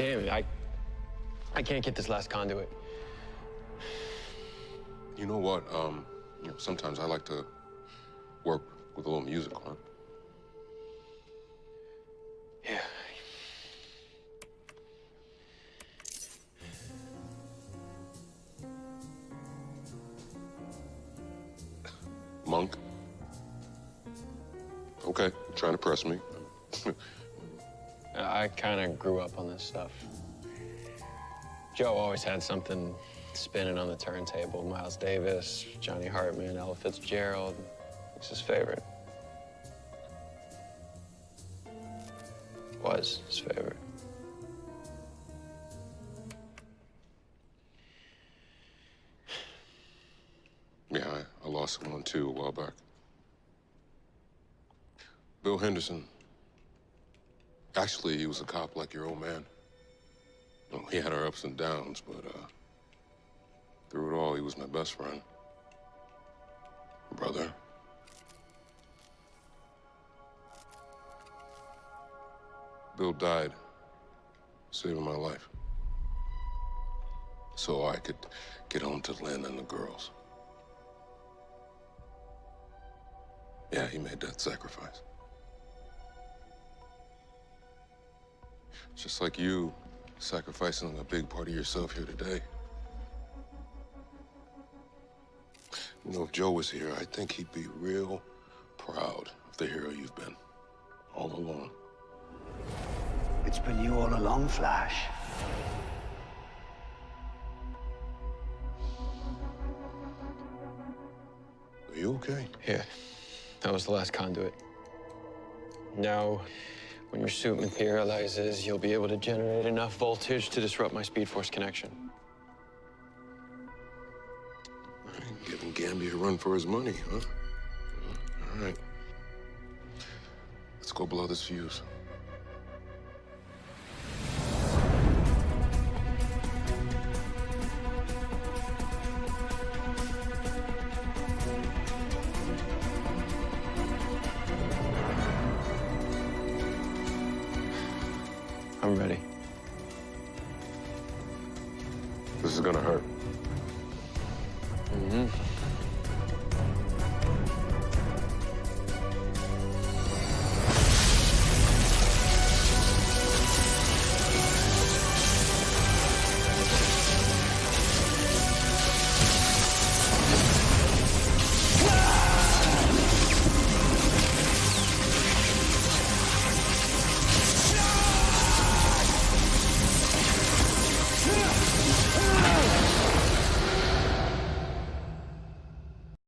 Damn it, I can't get this last conduit. You know what? Sometimes I like to work with a little music on. Yeah. Monk? Okay, trying to press me. I kind of grew up on this stuff. Joe always had something spinning on the turntable. Miles Davis, Johnny Hartman, Ella Fitzgerald. It's his favorite. Was his favorite. Yeah, I lost someone too a while back. Bill Henderson. Actually, he was a cop like your old man. Well, he had our ups and downs, but through it all, he was my best friend. Brother. Bill died, saving my life. So I could get home to Lynn and the girls. Yeah, he made that sacrifice. Just like you sacrificing a big part of yourself here today. You know, if Joe was here, I think he'd be real proud of the hero you've been all along. It's been you all along, Flash. Are you okay? Yeah, that was the last conduit. Now, when your suit materializes, you'll be able to generate enough voltage to disrupt my Speed Force connection. Giving Gamby a run for his money, huh? All right. Let's go blow this fuse. I'm ready. This is gonna hurt.